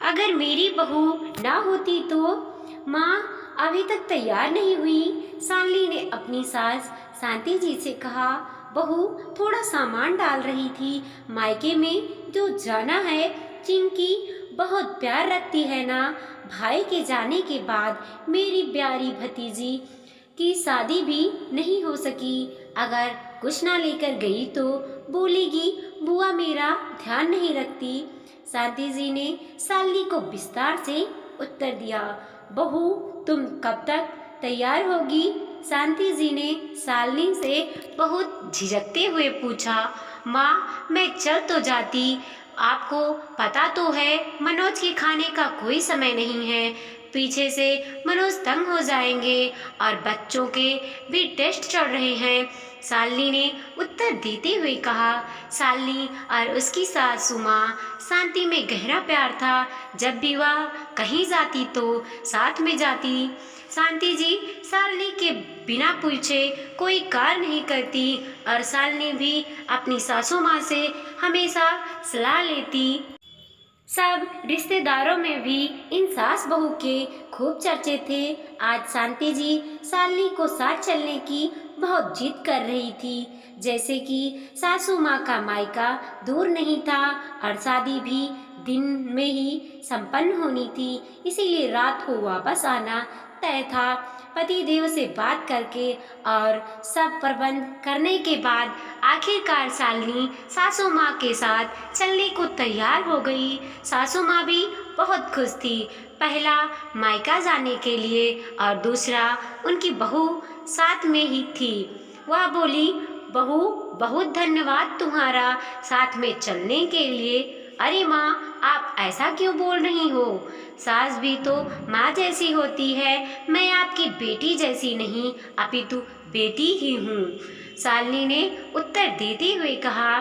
अगर मेरी बहू ना होती तो। माँ अभी तक तैयार नहीं हुई। सालनी ने अपनी सास शांति जी से कहा। बहू थोड़ा सामान डाल रही थी, मायके में जो जाना है। चिंकी बहुत प्यार रखती है ना। भाई के जाने के बाद मेरी प्यारी भतीजी की शादी भी नहीं हो सकी। अगर कुछ ना लेकर गई तो बोलेगी बुआ मेरा ध्यान नहीं रखती। शांति जी ने सालनी को विस्तार से उत्तर दिया। बहू तुम कब तक तैयार होगी? शांति जी ने सालनी से बहुत झिझकते हुए पूछा। माँ मैं चल तो जाती, आपको पता तो है मनोज के खाने का कोई समय नहीं है। पीछे से मनोज तंग हो जाएंगे और बच्चों के भी टेस्ट चल रहे हैं। शालिनी ने उत्तर देते हुए कहा। शालिनी और उसकी सासू माँ शांति में गहरा प्यार था। जब भी वह कहीं जाती तो साथ में जाती। शांति जी शालिनी के बिना पूछे कोई कार्य नहीं करती और शालिनी भी अपनी सासू माँ से हमेशा सलाह लेती। सब रिश्तेदारों में भी इन सास बहू के खूब चर्चे थे। आज शांति जी शालिनी को साथ चलने की बहुत जिद कर रही थी। जैसे कि सासू माँ का मायका दूर नहीं था और शादी भी दिन में ही संपन्न होनी थी, इसीलिए रात को वापस आना तय था। पति देव से बात करके और सब प्रबंध करने के बाद आखिरकार शालिनी सासू माँ के साथ चलने को तैयार हो गई। सासू माँ भी बहुत खुश थी। पहला मायका जाने के लिए और दूसरा उनकी बहू साथ में ही थी। वह बोली, बहू बहुत धन्यवाद तुम्हारा साथ में चलने के लिए। अरे माँ आप ऐसा क्यों बोल रही हो? सास भी तो माँ जैसी होती है। मैं आपकी बेटी जैसी नहीं अपितु बेटी ही हूँ, शालिनी ने उत्तर देते हुए कहा।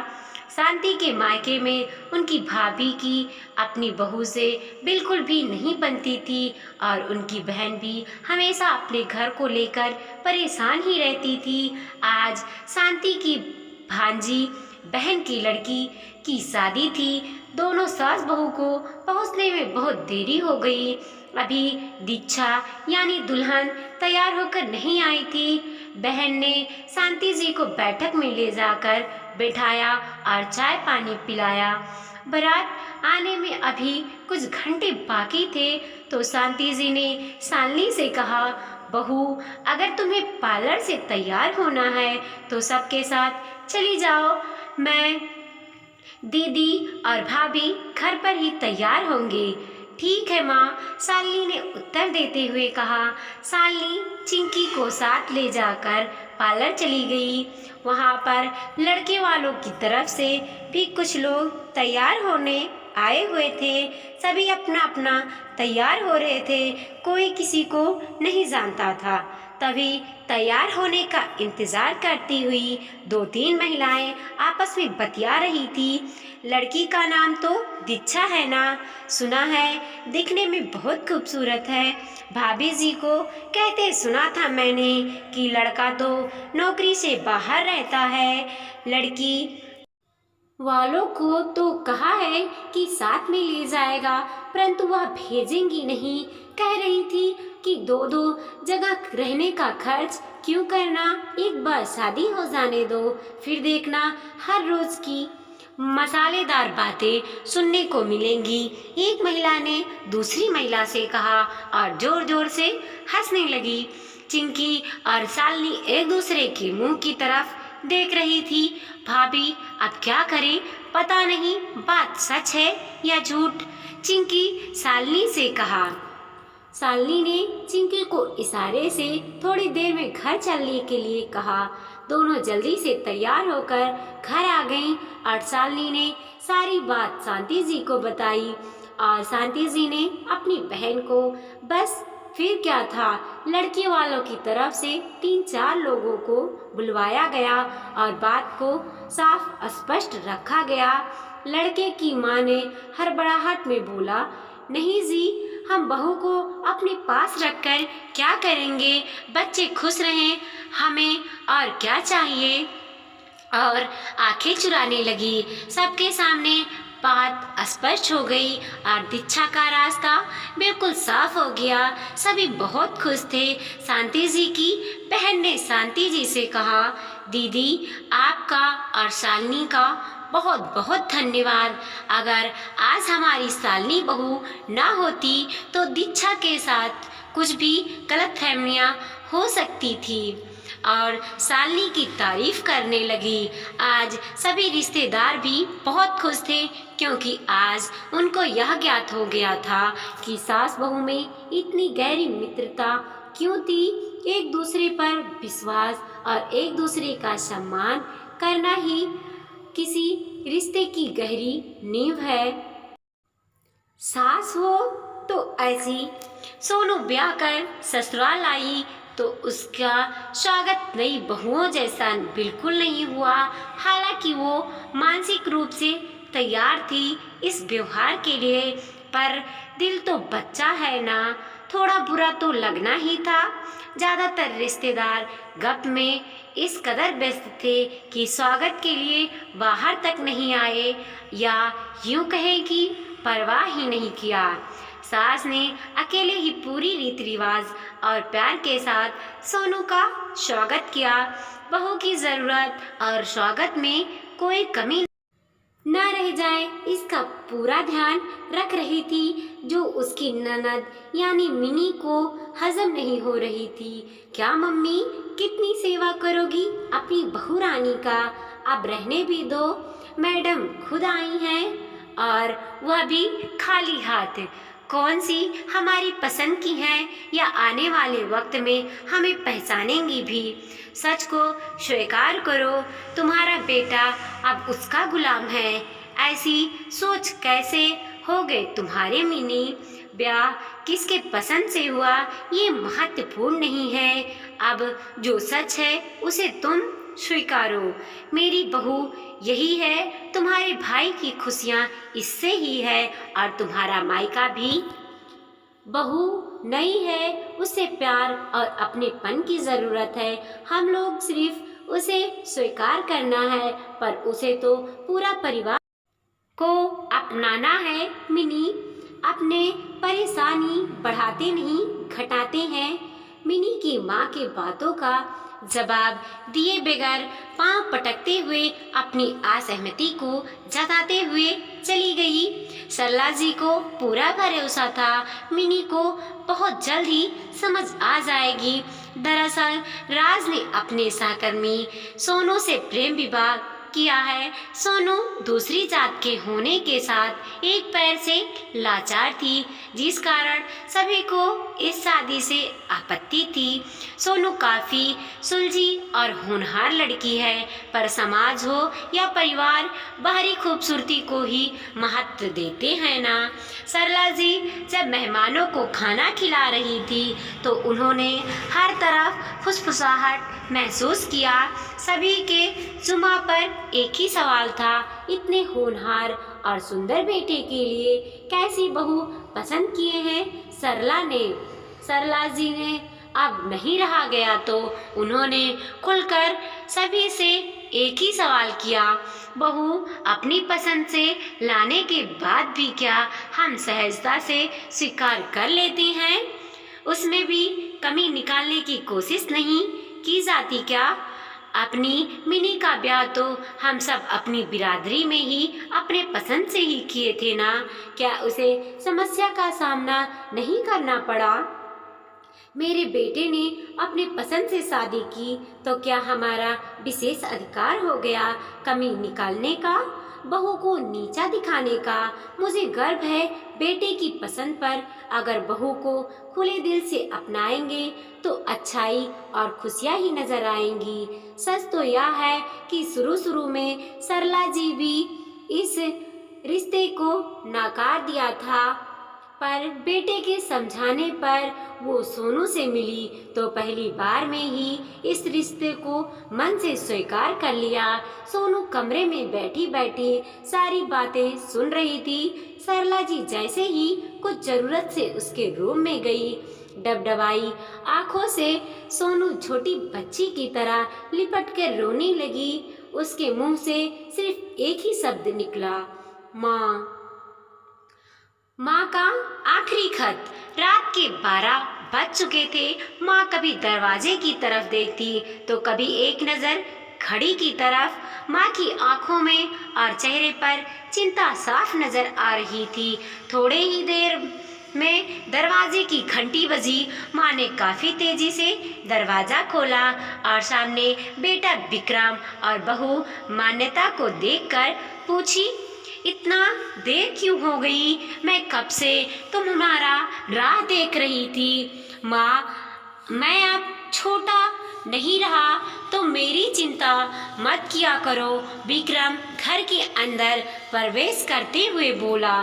शांति के मायके में उनकी भाभी की अपनी बहू से बिल्कुल भी नहीं बनती थी और उनकी बहन भी हमेशा अपने घर को लेकर परेशान ही रहती थी। आज शांति की भांजी बहन की लड़की की शादी थी। दोनों सास बहू को पहुंचने में बहुत देरी हो गई। अभी दीक्षा यानी दुल्हन तैयार होकर नहीं आई थी। बहन ने शांति जी को बैठक में ले जाकर बैठाया और चाय पानी पिलाया। बारात आने में अभी कुछ घंटे बाकी थे तो शांति जी ने शालिनी से कहा, बहू अगर तुम्हें पार्लर से तैयार होना है तो सबके साथ चली जाओ। मैं दीदी और भाभी घर पर ही तैयार होंगे। ठीक है माँ, शालिनी ने उत्तर देते हुए कहा। शालिनी चिंकी को साथ ले जाकर पार्लर चली गई। वहाँ पर लड़के वालों की तरफ से भी कुछ लोग तैयार होने आए हुए थे। सभी अपना अपना तैयार हो रहे थे, कोई किसी को नहीं जानता था। तभी तैयार होने का इंतजार करती हुई 2-3 महिलाएं आपस में बतिया रही थी। लड़की का नाम तो दीक्षा है ना? सुना है दिखने में बहुत खूबसूरत है। भाभी जी को कहते सुना था मैंने कि लड़का तो नौकरी से बाहर रहता है। लड़की वालों को तो कहा है कि साथ में ले जाएगा, परंतु वह भेजेंगी नहीं। कह रही थी कि 2-2 जगह रहने का खर्च क्यों करना, एक बार शादी हो जाने दो, फिर देखना हर रोज की मसालेदार बातें सुनने को मिलेंगी। एक महिला ने दूसरी महिला से कहा और जोर जोर से हंसने लगी। चिंकी और शालिनी एक दूसरे के मुंह की तरफ देख रही थी। भाभी अब क्या करें, पता नहीं बात सच है या झूठ। चिंकी शालिनी से कहा। शालिनी ने चिंकी को इशारे से थोड़ी देर में घर चलने के लिए कहा। दोनों जल्दी से तैयार होकर घर आ गईं और शालिनी ने सारी बात शांति जी को बताई और शांति जी ने अपनी बहन को बस फिर क्या था, लड़की वालों की तरफ से 3-4 लोगों को बुलवाया गया और बात को साफ स्पष्ट रखा गया। लड़के की मां ने हड़बड़ाहट में बोला, नहीं जी, हम बहू को अपने पास रखकर क्या करेंगे, बच्चे खुश रहें, हमें और क्या चाहिए। और आंखें चुराने लगी। सबके सामने बात स्पष्ट हो गई और दीक्षा का रास्ता बिल्कुल साफ हो गया। सभी बहुत खुश थे। शांति जी की बहन ने शांति जी से कहा, दीदी आपका और शालिनी का बहुत बहुत धन्यवाद। अगर आज हमारी शालिनी बहू ना होती तो दीक्षा के साथ कुछ भी गलतफहमियां हो सकती थी। और शालिनी की तारीफ करने लगी। आज सभी रिश्तेदार भी बहुत खुश थे, क्योंकि आज उनको यह ज्ञात हो गया था कि सास बहू में इतनी गहरी मित्रता क्यों थी। एक दूसरे पर विश्वास और एक दूसरे का सम्मान करना ही किसी रिश्ते की गहरी नींव है। सास हो तो ऐसी। सोनू ब्याह कर ससुराल आई तो उसका स्वागत नई बहुओं जैसा बिल्कुल नहीं हुआ। हालांकि वो मानसिक रूप से तैयार थी इस व्यवहार के लिए, पर दिल तो बच्चा है ना, थोड़ा बुरा तो लगना ही था। ज़्यादातर रिश्तेदार गप में इस कदर व्यस्त थे कि स्वागत के लिए बाहर तक नहीं आए, या यूं कहें कि परवाह ही नहीं किया। सास ने अकेले ही पूरी रीति रिवाज और प्यार के साथ सोनू का स्वागत किया। बहू की ज़रूरत और स्वागत में कोई कमी न रह जाए इसका पूरा ध्यान रख रही थी, जो उसकी ननद यानी मिनी को हजम नहीं हो रही थी। क्या मम्मी कितनी सेवा करोगी अपनी बहू रानी का, अब रहने भी दो, मैडम खुद आई हैं और वह भी खाली हाथ। कौन सी हमारी पसंद की हैं या आने वाले वक्त में हमें पहचानेंगी भी। सच को स्वीकार करो, तुम्हारा बेटा अब उसका गुलाम है। ऐसी सोच कैसे हो गए तुम्हारे मिनी। ब्याह किसके पसंद से हुआ ये महत्वपूर्ण नहीं है, अब जो सच है उसे तुम स्वीकारो। मेरी बहू यही है, तुम्हारे भाई की खुशियाँ इससे ही है, और तुम्हारा मायका भी। बहू नई है, उसे प्यार और अपनेपन की ज़रूरत है। हम लोग सिर्फ उसे स्वीकार करना है, पर उसे तो पूरा परिवार को अपनाना है। मिनी अपने परेशानी बढ़ाते नहीं घटाते हैं। मिनी की माँ के बातों का जवाब दिए बगैर पांव पटकते हुए अपनी असहमति को जताते हुए चली गई। सरला जी को पूरा भरोसा था मिनी को बहुत जल्द ही समझ आ जाएगी। दरअसल राज ने अपने सहकर्मी सोनू से प्रेम विवाह किया है। सोनू दूसरी जात के होने के साथ एक पैर से लाचार थी, जिस कारण सभी को इस शादी से आपत्ति थी। सोनू काफ़ी सुलझी और होनहार लड़की है, पर समाज हो या परिवार बाहरी खूबसूरती को ही महत्व देते हैं ना। सरला जी जब मेहमानों को खाना खिला रही थी तो उन्होंने हर तरफ फुसफुसाहट महसूस किया। सभी के जुमा पर एक ही सवाल था, इतने होनहार और सुंदर बेटे के लिए कैसी बहू पसंद किए हैं सरला ने। सरला जी ने अब नहीं रहा गया तो उन्होंने खुलकर सभी से एक ही सवाल किया, बहू अपनी पसंद से लाने के बाद भी क्या हम सहजता से स्वीकार कर लेते हैं? उसमें भी कमी निकालने की कोशिश नहीं की जाती क्या? अपनी मिनी का ब्याह तो हम सब अपनी बिरादरी में ही अपने पसंद से ही किए थे ना, क्या उसे समस्या का सामना नहीं करना पड़ा? मेरे बेटे ने अपने पसंद से शादी की तो क्या हमारा विशेष अधिकार हो गया कमी निकालने का, बहू को नीचा दिखाने का? मुझे गर्व है बेटे की पसंद पर। अगर बहू को खुले दिल से अपनाएंगे तो अच्छाई और खुशियाँ ही नजर आएंगी। सच तो यह है कि शुरू में सरला जी भी इस रिश्ते को नकार दिया था, पर बेटे के समझाने पर वो सोनू से मिली तो पहली बार में ही इस रिश्ते को मन से स्वीकार कर लिया। सोनू कमरे में बैठी बैठी सारी बातें सुन रही थी। सरला जी जैसे ही कुछ ज़रूरत से उसके रूम में गई, डबडबाई आंखों से सोनू छोटी बच्ची की तरह लिपट कर रोने लगी। उसके मुंह से सिर्फ एक ही शब्द निकला, माँ। माँ का आखिरी खत। रात के 12 बज चुके थे। माँ कभी दरवाजे की तरफ देखती तो कभी एक नज़र घड़ी की तरफ। माँ की आंखों में और चेहरे पर चिंता साफ नजर आ रही थी। थोड़े ही देर में दरवाजे की घंटी बजी। माँ ने काफी तेजी से दरवाजा खोला और सामने बेटा विक्रम और बहू मान्यता को देखकर पूछी, इतना देर क्यों हो गई? मैं कब से तुम्हारा राह देख रही थी। माँ, मैं अब छोटा नहीं रहा तो मेरी चिंता मत किया करो। विक्रम घर के अंदर प्रवेश करते हुए बोला,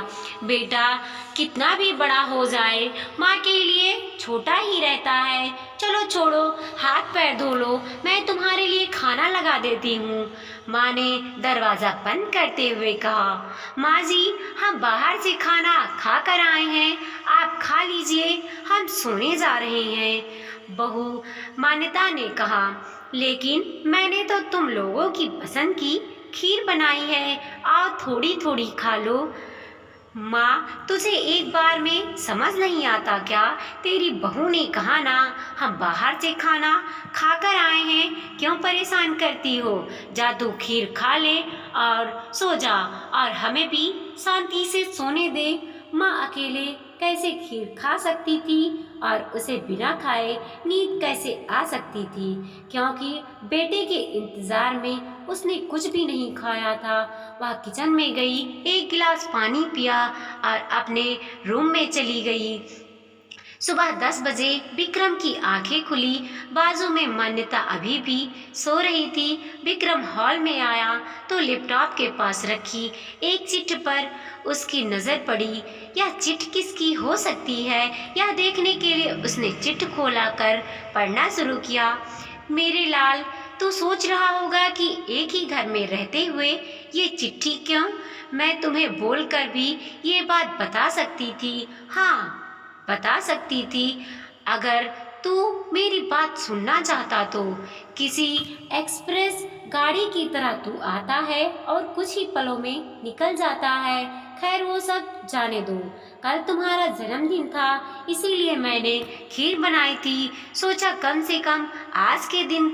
बेटा कितना भी बड़ा हो जाए माँ के लिए छोटा ही रहता है। चलो छोड़ो, हाथ पैर धो लो, मैं तुम्हारे लिए खाना लगा देती हूँ। माँ ने दरवाज़ा बंद करते हुए कहा, माँ जी हम बाहर से खाना खा कर आए हैं, आप खा लीजिए, हम सोने जा रहे हैं। बहू मान्यता ने कहा, लेकिन मैंने तो तुम लोगों की पसंद की खीर बनाई है, आओ थोड़ी थोड़ी खा लो। माँ तुझे एक बार में समझ नहीं आता क्या? तेरी बहू ने कहा ना, हम बाहर से खाना खाकर आए हैं, क्यों परेशान करती हो? जा तू खीर खा ले और सो जा और हमें भी शांति से सोने दे। माँ अकेले कैसे खीर खा सकती थी और उसे बिना खाए नींद कैसे आ सकती थी, क्योंकि बेटे के इंतज़ार में उसने कुछ भी नहीं खाया था। वह किचन में गई, एक गिलास पानी पिया और अपने रूम में चली गई। सुबह 10 बजे विक्रम की आंखें खुली। बाजू में मान्यता अभी भी सो रही थी। विक्रम हॉल में आया तो लैपटॉप के पास रखी एक चिट्ठी पर उसकी नज़र पड़ी। यह चिट्ठी किसकी हो सकती है? यह देखने के लिए उसने चिट्ठी खोला कर पढ़ना शुरू किया। मेरे लाल, तू सोच रहा होगा कि एक ही घर में रहते हुए ये चिट्ठी क्यों? मैं तुम्हें बोलकर भी ये बात बता सकती थी। हाँ, बता सकती थी। अगर तू मेरी बात सुनना चाहता तो किसी एक्सप्रेस गाड़ी की तरह तू आता है और कुछ ही पलों में निकल जाता है। खैर वो सब जाने दो। कल तुम्हारा जन्मदिन था, इसीलिए मैंने खीर बनाई थी। सोचा कम से कम आज के दिन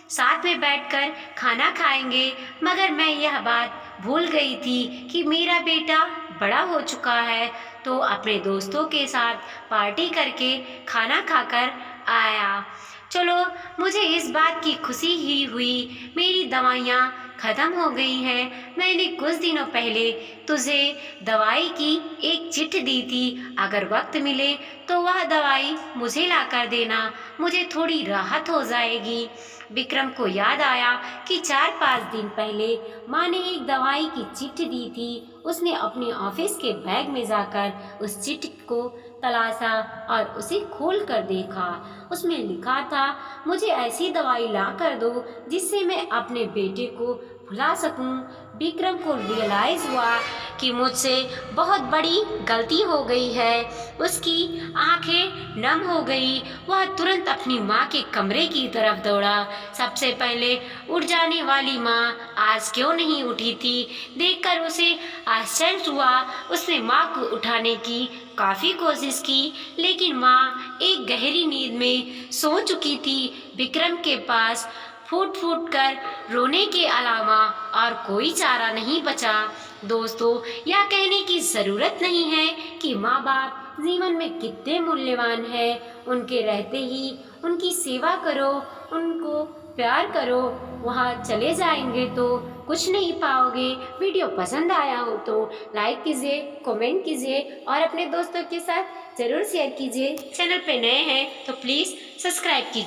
साथ में बैठकर खाना खाएंगे, मगर मैं यह बात भूल गई थी कि मेरा बेटा बड़ा हो चुका है तो अपने दोस्तों के साथ पार्टी करके खाना खाकर आया। चलो, मुझे इस बात की खुशी ही हुई मेरी दवाइयाँ ख़त्म हो गई हैं। मैंने कुछ दिनों पहले तुझे दवाई की एक चिट्ठी दी थी। अगर वक्त मिले तो वह दवाई मुझे ला कर देना, मुझे थोड़ी राहत हो जाएगी। विक्रम को याद आया कि 4-5 दिन पहले माँ ने एक दवाई की चिट्ठी दी थी। उसने अपने ऑफिस के बैग में जाकर उस चिट्ठी को तलाशा और उसे खोल कर देखा। उसमें लिखा था, मुझे ऐसी दवाई ला कर दो जिससे मैं अपने बेटे को भुला सकूं। विक्रम को रियलाइज़ हुआ कि मुझसे बहुत बड़ी गलती हो गई है। उसकी आंखें नम हो गई। वह तुरंत अपनी माँ के कमरे की तरफ दौड़ा। सबसे पहले उठ जाने वाली माँ आज क्यों नहीं उठी थी, देखकर उसे आश्चर्य हुआ। उसने माँ को उठाने की काफ़ी कोशिश की, लेकिन माँ एक गहरी नींद में सो चुकी थी। विक्रम के पास फूट फूट कर रोने के अलावा और कोई चारा नहीं बचा। दोस्तों, यह कहने की ज़रूरत नहीं है कि माँ बाप जीवन में कितने मूल्यवान हैं। उनके रहते ही उनकी सेवा करो, उनको प्यार करो। वहाँ चले जाएंगे तो कुछ नहीं पाओगे। वीडियो पसंद आया हो तो लाइक कीजिए, कमेंट कीजिए और अपने दोस्तों के साथ ज़रूर शेयर कीजिए। चैनल पे नए हैं तो प्लीज़ सब्सक्राइब कीजिए।